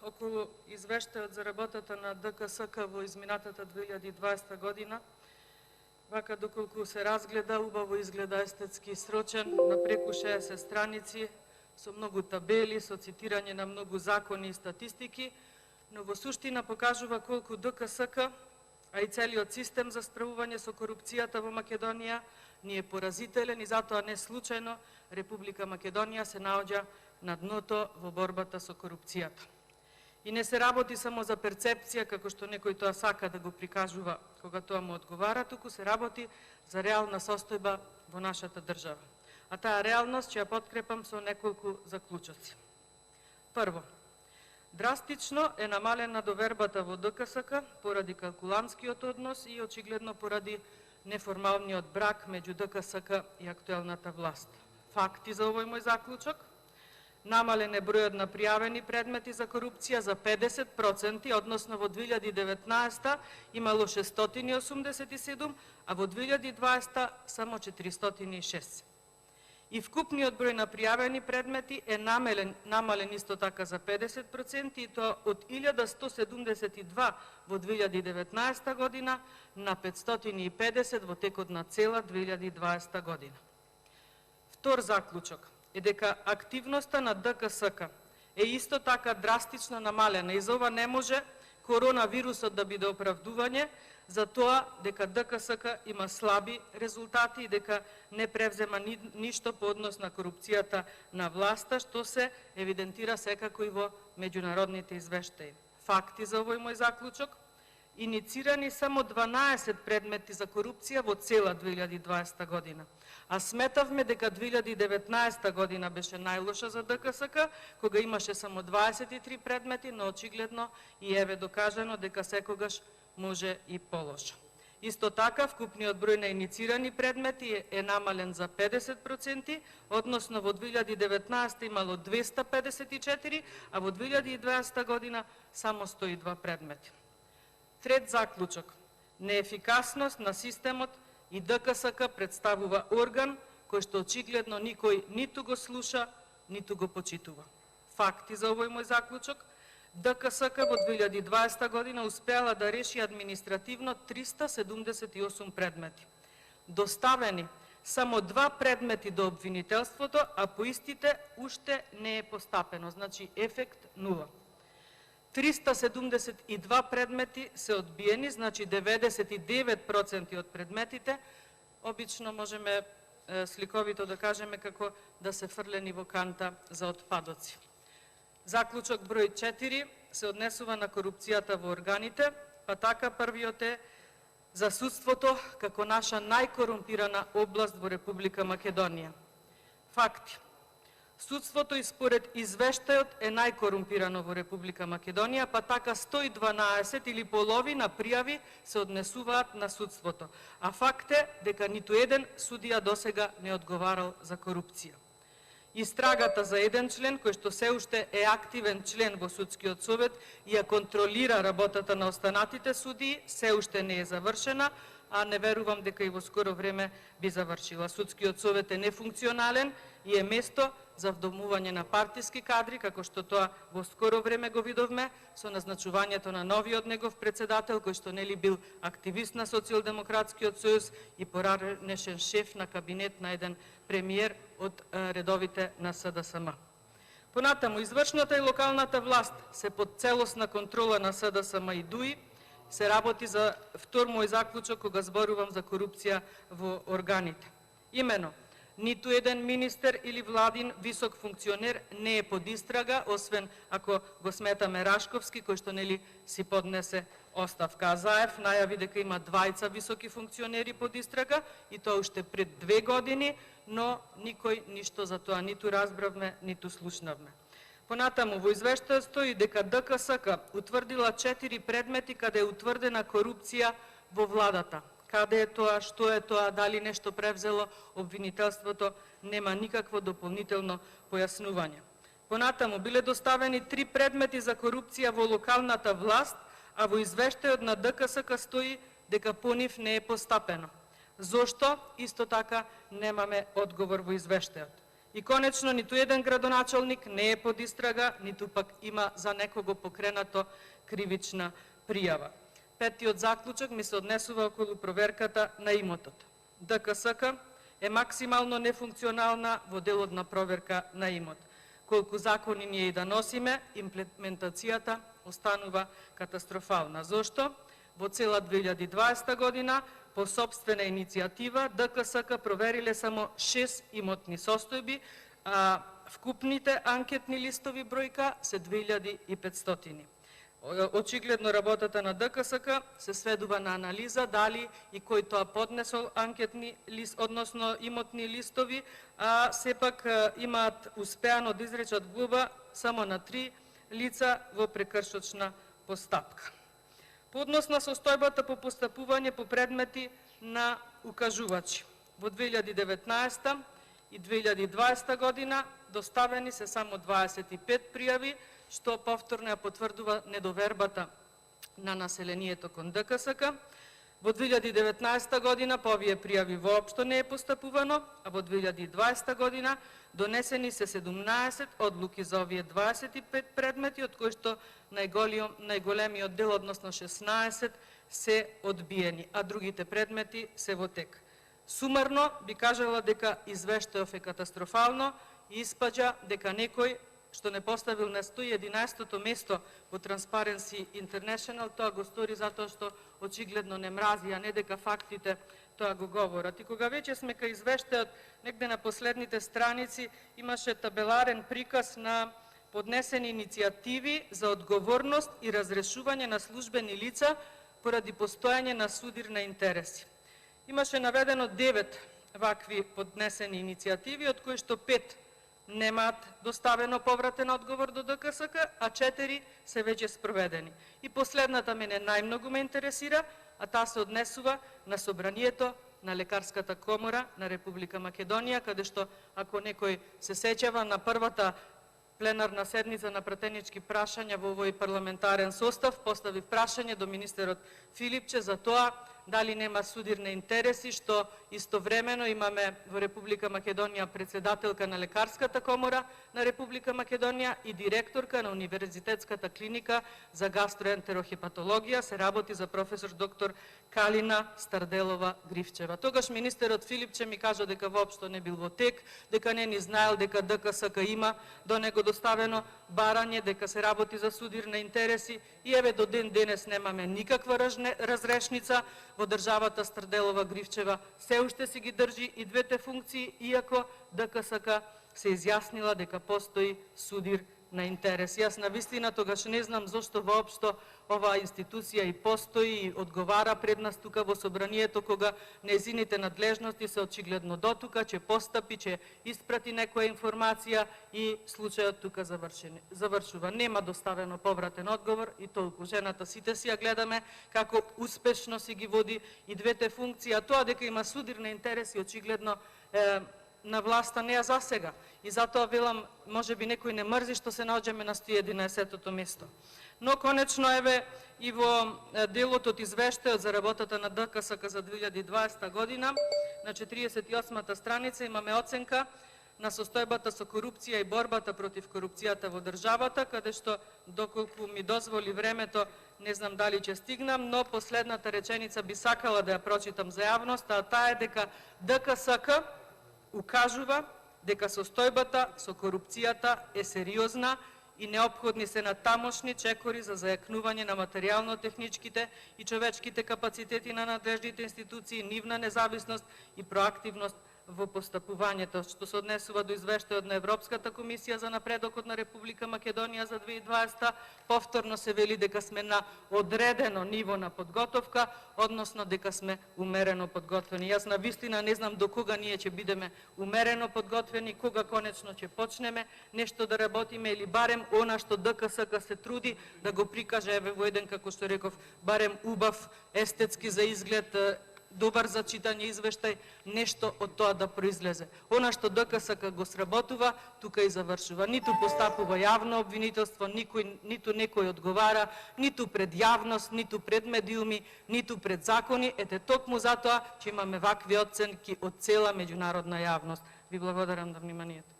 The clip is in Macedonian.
околу извештајот за работата на ДКСК во изминатата 2020 година. Вака доколку се разгледа, убаво изгледа естетски срочен, на преку 60 страници, со многу табели, со цитирање на многу закони и статистики, но во суштина покажува колку ДКСК, а и целиот систем за справување со корупцијата во Македонија ни е поразителен и затоа не случајно Република Македонија се наоѓа на дното во борбата со корупцијата. И не се работи само за перцепција, како што некој тоа сака да го прикажува кога тоа му одговара, туку се работи за реална состојба во нашата држава. А таа реалност ќе ја подкрепам со неколку заклучоци. Прво, драстично е намалена довербата во ДКСК поради калкулантскиот однос и очигледно поради неформалниот брак меѓу ДКСК и актуелната власт. Факти за овој мој заклучок: намален е бројот на пријавени предмети за корупција за 50%, односно во 2019 имало 687, а во 2020 само 406. И вкупниот број на пријавени предмети е намален исто така за 50%, и тоа од 1172 во 2019 година на 550 во текот на цела 2020 година. Втор заклучок е дека активноста на ДКСК е исто така драстично намалена и за ова не може коронавирусот да биде оправдување за тоа дека ДКСК има слаби резултати и дека не превзема ништо по однос на корупцијата на власта, што се евидентира секако и во меѓународните извештаи. Факти за овој мој заклучок: иницирани само 12 предмети за корупција во цела 2020 година. А сметавме дека 2019 година беше најлоша за ДКСК, кога имаше само 23 предмети, но очигледно и еве докажано дека секогаш може и полошо. Исто така, вкупниот број на иницирани предмети е намален за 50%, односно во 2019 имало 254, а во 2020 година само 102 предмети. Трет заклучок: неефикасност на системот и ДКСК представува орган кој што очигледно никој ниту го слуша, ниту го почитува. Факти за овој мој заклучок: ДКСК во 2020 година успеала да реши административно 378 предмети. Доставени само 2 предмети до обвинителството, а по истите уште не е постапено, значи ефект 0. 372 предмети се одбиени, значи 99% од предметите, обично можеме сликовито да кажеме како да се фрлени во канта за отпадоци. Заклучок број 4 се однесува на корупцијата во органите, па така првиот е за судството како наша најкорумпирана област во Република Македонија. Факти: судството и според извештајот е најкорумпирано во Република Македонија, па така 112 или половина пријави се однесуваат на судството. А факт е дека ниту еден судија досега не одговарал за корупција. Истрагата за еден член, кој што се уште е активен член во Судскиот совет и ја контролира работата на останатите судии, се уште не е завршена, а не верувам дека и во скоро време би завршила. Судскиот совет е нефункционален и е место за вдомување на партиски кадри, како што тоа во скоро време го видовме со назначувањето на новиот негов председател, кој што нели бил активист на Социјалдемократскиот сојуз и поранешен шеф на кабинет на еден премиер од редовите на СДСМ. Понатаму, извршната и локалната власт се под целосна контрола на СДСМ и ДУИ. Се работи за втор мој заклучок кога зборувам за корупција во органите. Имено, ниту еден министер или владин висок функционер не е под истрага, освен ако го сметаме Рашковски, кој што нели си поднесе оставка. Азаев најави дека има 2 високи функционери под истрага и тоа уште пред 2 години, но никој ништо за тоа ниту разбравме, ниту слушнавме. Понатаму, во извештајот стои дека ДКСК утврдила 4 предмети каде е утврдена корупција во владата. Каде е тоа, што е тоа, дали нешто превзело обвинителството, нема никакво дополнително појаснување. Понатаму, биле доставени 3 предмети за корупција во локалната власт, а во извештајот на ДКСК стои дека по нив не е постапено. Зошто? Исто така немаме одговор во извештајот. И конечно, ниту еден градоначалник не е под истрага, ниту пак има за некого покренато кривична пријава. Петтиот заклучок ми се однесува околу проверката на имотот. ДКСК е максимално нефункционална во делот на проверка на имот. Колку закони ние и да носиме, имплементацијата останува катастрофална. Зошто? Во цела 2020 година, по собствена иницијатива, ДКСК провериле само 6 имотни состојби, а вкупните анкетни листови бројка се 2500. Очигледно работата на ДКСК се сведува на анализа дали и кој тоа поднесол анкетни лист, односно имотни листови, а сепак имаат успеано да изречат глоба само на 3 лица во прекршочна постапка. По однос на состојбата по постапување по предмети на укажувачи. Во 2019 и 2020 година доставени се само 25 пријави, што повторно ја потврдува недовербата на населението кон ДКСК. Во 2019 година по овие пријави воопшто не е постапувано, а во 2020 година донесени се 17 одлуки за овие 25 предмети, од кои што најголемиот дел, односно 16, се одбиени, а другите предмети се во тек. Сумарно би кажала дека извештајов е катастрофално и испаѓа дека некој што не поставил на 111-то место во Transparency International, тоа го стори затоа што очигледно не мрази, а не дека фактите тоа го говорат. И кога веќе сме кај извештајот, негде на последните страници имаше табеларен приказ на поднесени иницијативи за одговорност и разрешување на службени лица поради постојање на судир на интереси. Имаше наведено 9 вакви поднесени иницијативи, од кои што 5 немаат доставено повратен одговор до ДКСК, а 4 се веќе спроведени. И последната мене најмногу ме интересира, а таа се однесува на собранието на Лекарската комора на Република Македонија, каде што, ако некој се сеќава на првата пленарна седница на пратенички прашања во овој парламентарен состав, постави прашање до министерот Филипче за тоа дали нема судир на интереси, што истовремено имаме во Република Македонија председателка на Лекарската комора на Република Македонија и директорка на Универзитетската клиника за гастроентерохепатологија, се работи за професор доктор Калина Старделова Гривчева. Тогаш министерот Филипче ми кажа дека воопшто не бил во тек, дека не ни знаел дека ДКСК има до него доставено барање, дека се работи за судир на интереси и еве до ден денес немаме никаква разрешница. Во државата Старделова Гривчева се уште си ги држи и двете функции, иако ДКСК се изјаснила дека постои судир на интерес. Јас навистина тогаш не знам зошто воопшто оваа институција и постои и одговара пред нас тука во собранието, кога нејзините надлежности се очигледно дотука, че постапи, че испрати некоја информација и случајот тука завршува. Нема доставено повратен одговор и толку. Жената сите си ја гледаме како успешно си ги води и двете функции, а тоа дека има судир на интереси очигледно на власта не ја засега. И затоа велам, може би некој не мрзи што се наоѓаме на 111-то место. Но конечно еве и во делот од извештајот за работата на ДКСК за 2020 година, на 48-та страница имаме оценка на состојбата со корупција и борбата против корупцијата во државата, каде што, доколку ми дозволи времето, не знам дали ќе стигнам, но последната реченица би сакала да ја прочитам за јавноста, а таа е дека ДКСК укажува дека состојбата со корупцијата е сериозна и неопходни се на тамошни чекори за зајакнување на материјално-техничките и човечките капацитети на надлежните институции, нивна независност и проактивност во постапувањето. Што се однесува до извештајот на Европската комисија за напредокот на Република Македонија за 2020, повторно се вели дека сме на одредено ниво на подготовка, односно дека сме умерено подготвени. Јас навистина не знам до кога ние ќе бидеме умерено подготвени, кога конечно ќе почнеме нешто да работиме или барем она што ДКСК се труди да го прикаже еве во еден, како што реков, барем убав, естетски за изглед, добар за читање извештај, нешто од тоа да произлезе. Она што ДКСК го сработува, тука и завршува. Ниту постапува јавно обвинителство, ниту некој одговара, ниту пред јавност, ниту пред медиуми, ниту пред закони. Ете токму затоа че имаме вакви оценки од цела меѓународна јавност. Ви благодарам на вниманието.